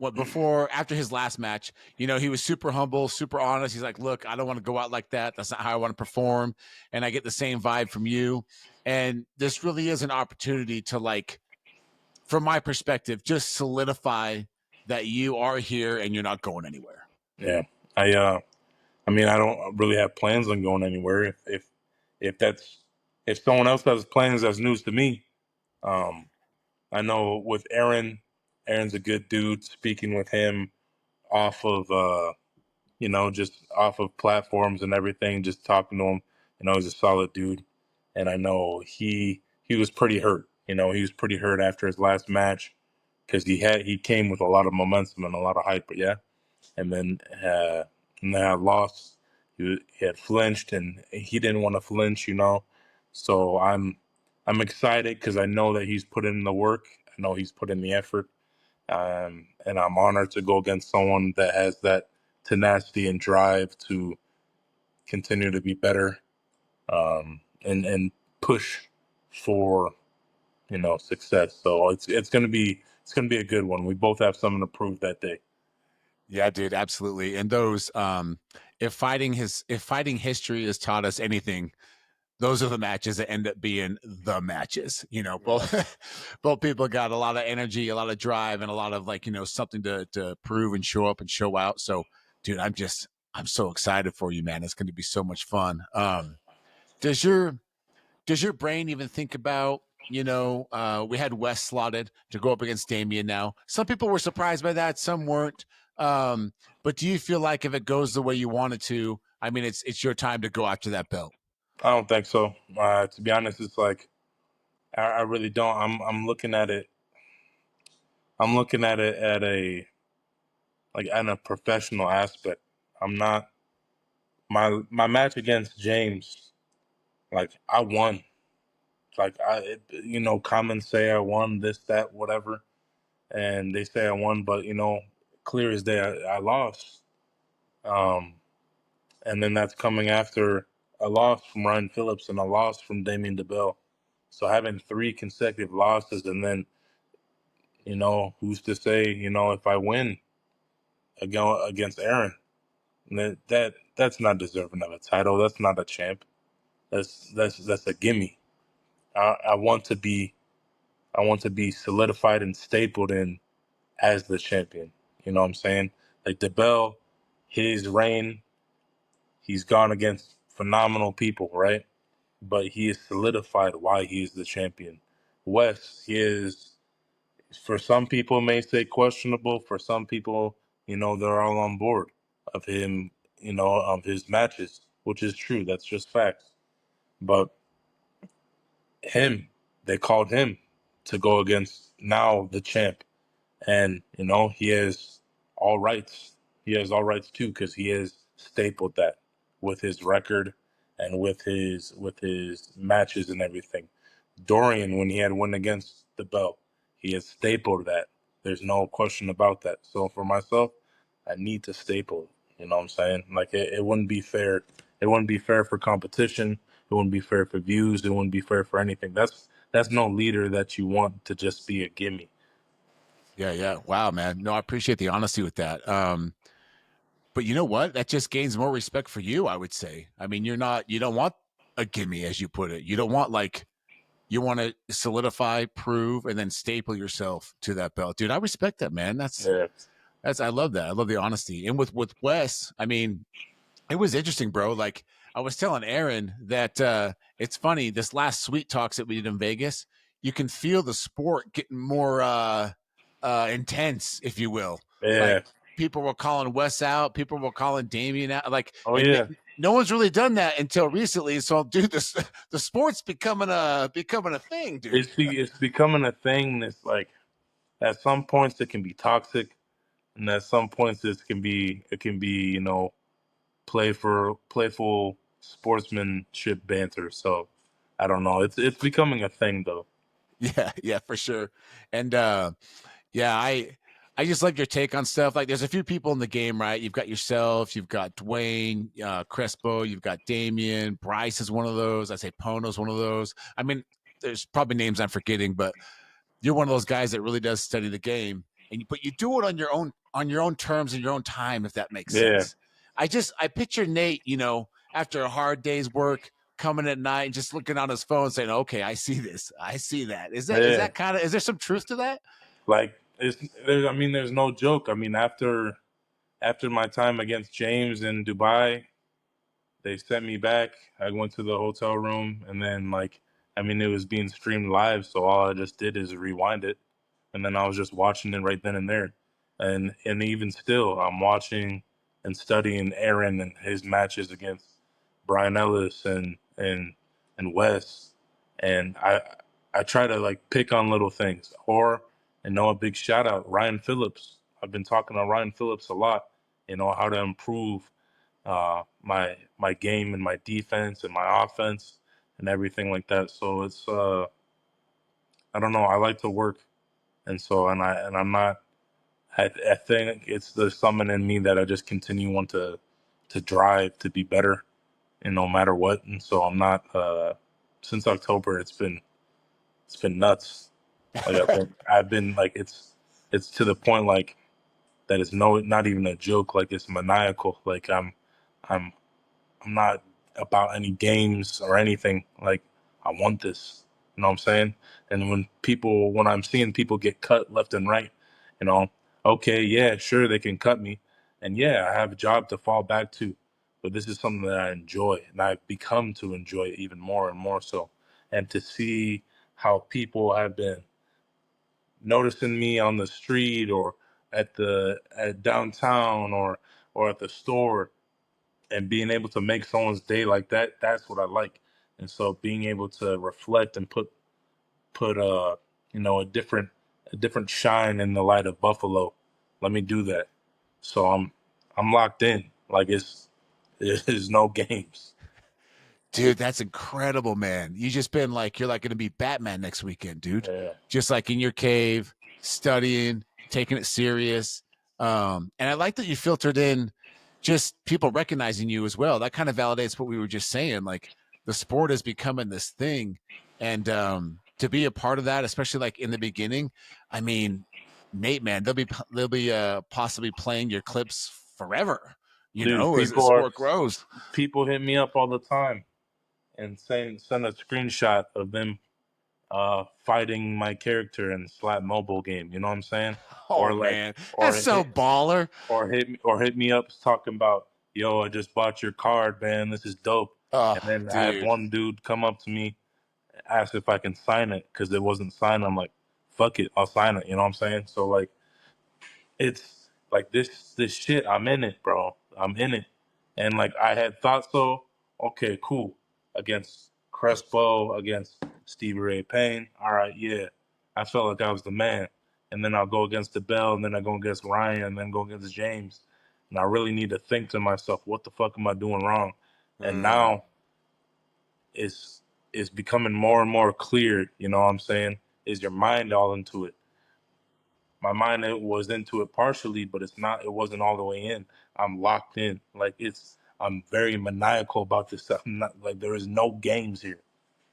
after his last match, you know, he was super humble, super honest. He's like, look, I don't want to go out like that. That's not how I want to perform. And I get the same vibe from you. And this really is an opportunity to, like, from my perspective, just solidify that you are here and you're not going anywhere. Yeah. I mean, I don't really have plans on going anywhere. If someone else has plans, that's news to me. I know with Aaron's a good dude. Speaking with him off of, you know, just off of platforms and everything, just talking to him, you know, he's a solid dude. And I know he was pretty hurt. You know, he was pretty hurt after his last match because he came with a lot of momentum and a lot of hype. But yeah, and then that loss, he had flinched and he didn't want to flinch. You know, so I'm excited because I know that he's put in the work. I know he's put in the effort. And I'm honored to go against someone that has that tenacity and drive to continue to be better, and push for, you know, success. So it's gonna be a good one. We both have something to prove that day. Yeah, dude, absolutely. And those, if fighting history has taught us anything, those are the matches that end up being the matches. You know, both both people got a lot of energy, a lot of drive, and a lot of, like, you know, something to prove and show up and show out. So, dude, I'm so excited for you, man. It's going to be so much fun. Does your brain even think about, you know, we had Wes slotted to go up against Damien now. Some people were surprised by that, some weren't. But do you feel like if it goes the way you want it to, I mean, it's your time to go after that belt? I don't think so. To be honest, it's like I really don't. I'm looking at it. I'm looking at it at a professional aspect. I'm not my match against James. Like I won. Like you know, comments say I won this, that, whatever, and they say I won, but you know, clear as day, I lost. Um, and then that's coming after a loss from Ryan Phillips and a loss from Damien Dibbell. So having 3 consecutive losses and then who's to say, if I win against Aaron, that's not deserving of a title. That's not a champ. That's a gimme. I want to be solidified and stapled in as the champion. You know what I'm saying? Like DeBell, his reign, he's gone against phenomenal people, right? But he is solidified why he is the champion. Wes, he is, for some people may say questionable. For some people, they're all on board of him, of his matches, which is true. That's just facts. But him, they called him to go against now the champ. And, he has all rights. He has all rights too, because he has stapled that with his record and with his matches and everything. Dorian, when he had won against the belt, he has stapled that. There's no question about that. So for myself, I need to staple it. You know what I'm saying? Like it wouldn't be fair. It wouldn't be fair for competition. It wouldn't be fair for views. It wouldn't be fair for anything. That's no leader that you want to just be a gimme. Yeah. Wow, man. No, I appreciate the honesty with that. But you know what? That just gains more respect for you, I would say. I mean, you don't want a gimme, as you put it. You don't want you want to solidify, prove, and then staple yourself to that belt. Dude, I respect that, man. Yeah. I love that. I love the honesty. And with Wes, I mean, it was interesting, bro. Like I was telling Aaron that it's funny, this last sweet talks that we did in Vegas, you can feel the sport getting more intense, if you will. Like Yeah. people were calling Wes out, people were calling Damien out, like, Oh and yeah. no one's really done that until recently. So, dude, the sport's becoming a thing, dude. It's becoming a thing that's like, at some points it can be toxic, and at some points it can be playful sportsmanship banter. So I don't know. It's becoming a thing though. Yeah, for sure. And yeah, I just like your take on stuff. Like, there's a few people in the game, right? You've got yourself, you've got Dwayne, Crespo, you've got Damien, Bryce is one of those. I say Pono's one of those. I mean, there's probably names I'm forgetting, but you're one of those guys that really does study the game, but you do it on your own terms and your own time, if that makes Yeah. sense. I picture Nate, after a hard day's work, coming at night and just looking on his phone saying, okay, I see this, I see that. Is Yeah. that kind of, is there some truth to that? Like there's no joke. I mean, after my time against James in Dubai, they sent me back. I went to the hotel room, and then it was being streamed live, so all I just did is rewind it, and then I was just watching it right then and there. And even still, I'm watching and studying Aaron and his matches against Brian Ellis and Wes, and I try to pick on little things. And a big shout out Ryan Phillips. I've been talking to Ryan Phillips a lot. How to improve my game and my defense and my offense and everything like that. So it's I don't know. I like to work, I'm not. I think it's the something in me that I just continue want to drive to be better, and no matter what. And so I'm not. Since October, it's been nuts. I've been it's to the point that it's not even a joke. Like it's maniacal. Like I'm I'm not about any games or anything. Like I want this. You know what I'm saying? And when I'm seeing people get cut left and right, you know, okay, yeah, sure they can cut me. And yeah, I have a job to fall back to. But this is something that I enjoy, and I've become to enjoy it even more and more so. And to see how people have been noticing me on the street or at downtown or at the store, and being able to make someone's day like that, that's what I like. And so being able to reflect and put a different shine in the light of Buffalo, let me do that. So I'm locked in. Like it's no games. Dude, that's incredible, man. You just been you're going to be Batman next weekend, dude. Yeah. Just like in your cave, studying, taking it serious. And I like that you filtered in just people recognizing you as well. That kind of validates what we were just saying. Like the sport is becoming this thing. And to be a part of that, especially like in the beginning. I mean, Nate, man, they'll be possibly playing your clips forever, you Dude, know, as sport grows. people hit me up all the time and send a screenshot of them fighting my character in Slap Mobile game. You know what I'm saying? Oh Or like, man, or that's so baller. hit me up talking about, yo, I just bought your card, man. This is dope. Oh, And then I had dude. one dude come up to me, ask if I can sign it because it wasn't signed. I'm like, fuck it, I'll sign it. You know what I'm saying? So like, it's like this shit. I'm in it, bro. I'm in it. And like I had thought so. Okay, cool. Against Crespo, against Stevie Ray Payne. All right, yeah. I felt like I was the man. And then I'll go against DeBell, and then I go against Ryan, and then go against James. And I really need to think to myself, what the fuck am I doing wrong? And now it's becoming more and more clear. You know what I'm saying? Is your mind all into it? My mind was into it partially, but it's not. It wasn't all the way in. I'm locked in. Like I'm very maniacal about this stuff. I'm not like there is no games here.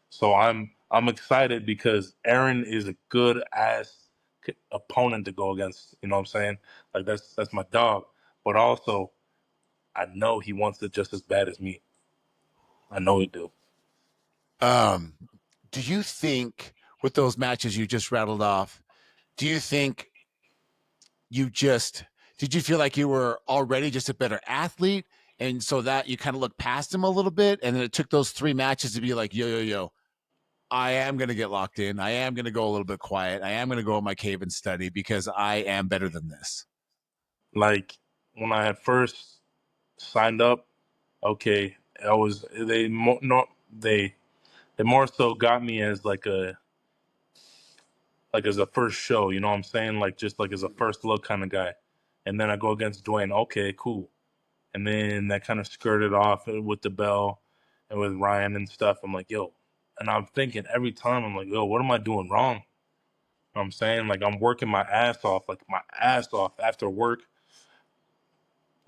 So I'm excited because Aaron is a good ass opponent to go against. You know what I'm saying? Like that's my dog. But also, I know he wants it just as bad as me. I know he do. Do you think with those matches you just rattled off, do you think did you feel like you were already just a better athlete? And so that you kind of looked past him a little bit. And then it took those 3 matches to be like, yo, I am going to get locked in. I am going to go a little bit quiet. I am going to go in my cave and study because I am better than this. Like when I had first signed up, okay, I was they more so got me as like as a first show, you know what I'm saying? Like just like as a first look kind of guy. And then I go against Dwayne, okay, cool. And then that kind of skirted off with the bell and with Ryan and stuff. I'm like, yo, and I'm thinking every time, I'm like, yo, what am I doing wrong? You know what I'm saying? Like I'm working my ass off, like my ass off after work,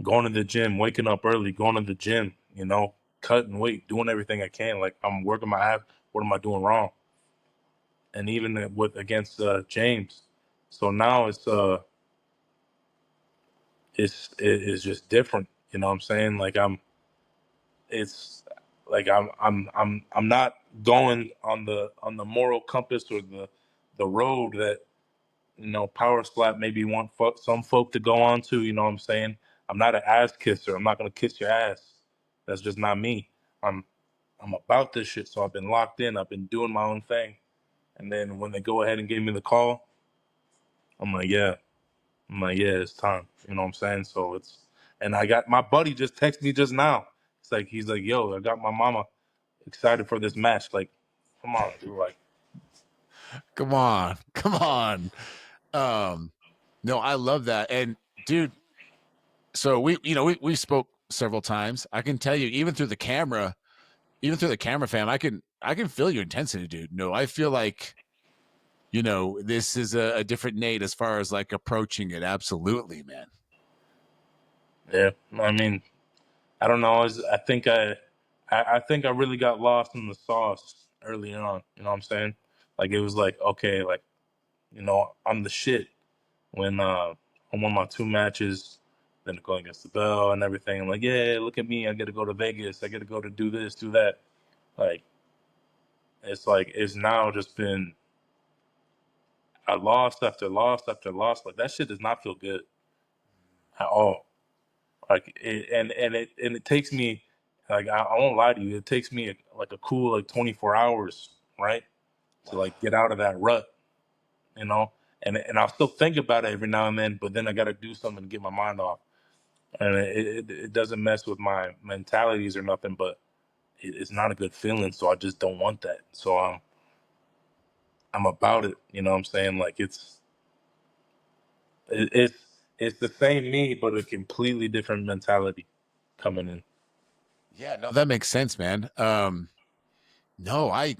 going to the gym, waking up early, going to the gym, you know, cutting weight, doing everything I can. Like I'm working my ass. What am I doing wrong? And even with against James. So now it's just different. You know what I'm saying? Like it's like I'm not going on the moral compass or the road that Power Slap maybe want some folk to go on to. You know what I'm saying? I'm not an ass kisser. I'm not gonna kiss your ass. That's just not me. I'm I'm about this shit. So I've been locked in. I've been doing my own thing. And then when they go ahead and give me the call, I'm like, yeah. It's time. You know what I'm saying? So and I got my buddy just texted me just now. He's like, yo, I got my mama excited for this match. Like, come on, dude. Like, Come on. Come on. No, I love that. And dude, so we spoke several times. I can tell you, even through the camera fam, I can feel your intensity, dude. No, I feel like, this is a different Nate as far as like approaching it. Absolutely, man. yeah. I mean, I don't know. I think I really got lost in the sauce early on. You know what I'm saying? Like it was like, okay, like, I'm the shit when I won my 2 matches, then going against the bell and everything. I'm like, yeah, look at me. I get to go to Vegas. I get to go to do this, do that. Like it's now just been a loss after loss after loss. Like that shit does not feel good at all. Like it takes me, like I won't lie to you, it takes me like a cool like 24 hours, right, to like get out of that rut, you know. And I'll still think about it every now and then, but then I got to do something to get my mind off. And it doesn't mess with my mentalities or nothing, but it's not a good feeling. So I just don't want that. So I'm about it. You know what I'm saying? Like it's it's the same me, but a completely different mentality coming in. Yeah, no, that makes sense, man. No, I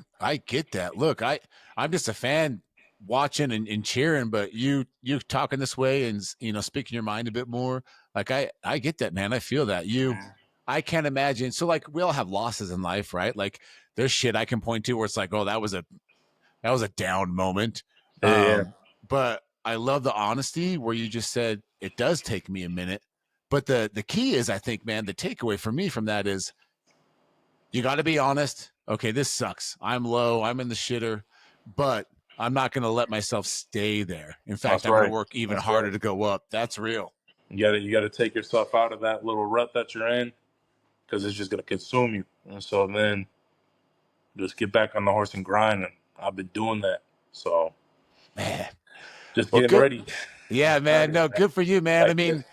get that. Look, I'm just a fan watching and cheering, but you talking this way and speaking your mind a bit more. Like I get that, man. I feel that. I can't imagine. So like we all have losses in life, right? Like there's shit I can point to where it's like, oh, that was a That was a down moment. Yeah. But I love the honesty where you just said it does take me a minute. But the key is, I think, man, the takeaway for me from that is you got to be honest. Okay, this sucks. I'm low. I'm in the shitter, but I'm not going to let myself stay there. In fact, That's I'm going to right. work even That's harder right. to go up. That's real. You gotta take yourself out of that little rut that you're in, because it's just gonna consume you. And so then just get back on the horse and grind. And I've been doing that. So Man. just Well, getting good. ready. Yeah, man. No, good for you, man. I Like this.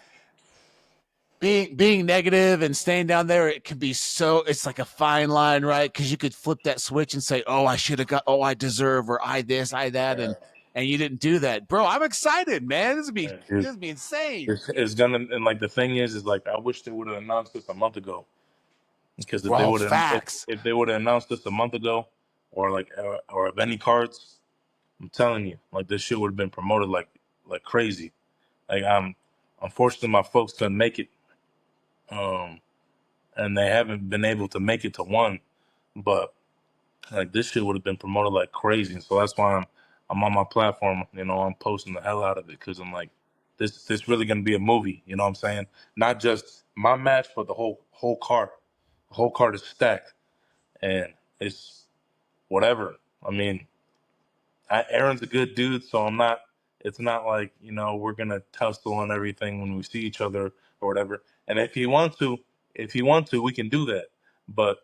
mean, being negative and staying down there, it can be so, it's like a fine line, right? Because you could flip that switch and say, oh, I should have got, oh, I deserve, or I this, I that, and you didn't do that. Bro, I'm excited, man. This Dude, would be insane. it's gonna, and like the thing is like I wish they would have announced this a month ago. Because if they Bro, would have facts. if they would have announced this a month ago, or like or of any cards, I'm telling you, like this shit would have been promoted like crazy. Like unfortunately my folks couldn't make it, and they haven't been able to make it to one, but like this shit would have been promoted like crazy. And so that's why I'm on my platform. You know, I'm posting the hell out of it because I'm like, this really gonna be a movie. You know what I'm saying? Not just my match, but the whole card. The whole card is stacked, and it's whatever. I mean, Aaron's a good dude, so I'm not. It's not like we're gonna tussle and everything when we see each other or whatever. And if he wants to, we can do that. But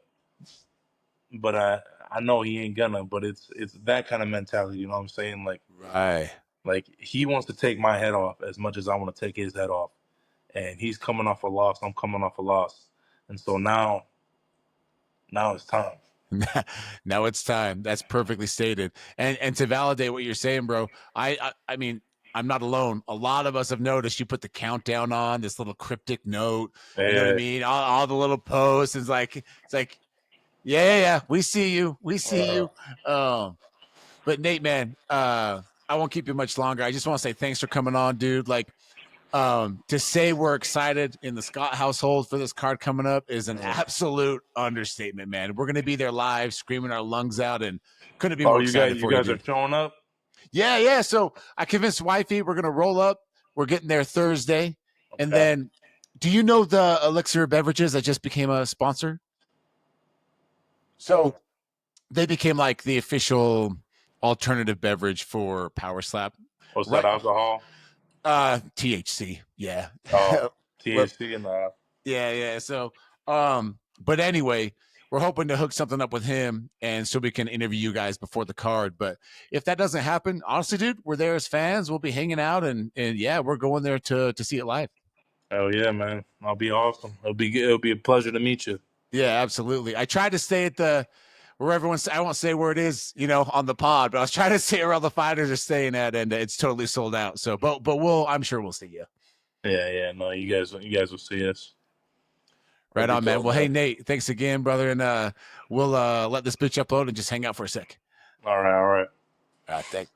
I know he ain't gonna. But it's that kind of mentality. You know what I'm saying? Right. Like he wants to take my head off as much as I want to take his head off. And he's coming off a loss. I'm coming off a loss. And so now it's time. Now it's time. That's perfectly stated. And to validate what you're saying, bro, I mean, I'm not alone. A lot of us have noticed you put the countdown on this little cryptic note. You know what I Yeah. mean? All the little posts. It's like, yeah. We see you. We see you. But Nate, man, I won't keep you much longer. I just want to say thanks for coming on, dude. Like, to say we're excited in the Scott household for this card coming up is an absolute understatement, man. We're going to be there live, screaming our lungs out, and couldn't be Oh, more excited you for you, guys are dude. showing up? Yeah. So I convinced wifey we're going to roll up. We're getting there Thursday. Okay. And then, do you know the Elixir Beverages that just became a sponsor? So they became like the official alternative beverage for Power Slap. What's that, Right. alcohol? THC. Yeah. Oh, Well, THC and yeah. So, but anyway, we're hoping to hook something up with him, and so we can interview you guys before the card. But if that doesn't happen, honestly, dude, we're there as fans. We'll be hanging out, and yeah, we're going there to see it live. hell yeah, man. I'll be awesome. It'll be a pleasure to meet you. Yeah, absolutely. I tried to stay at the where everyone's. I won't say where it is, on the pod, but I was trying to say where all the fighters are staying at, and it's totally sold out. So, but I'm sure we'll see you. Yeah. No, you guys will see us. Right It'll on, be man. dope, Well, hey, Nate, thanks again, brother. And we'll let this bitch upload and just hang out for a sec. All right. All right, thanks.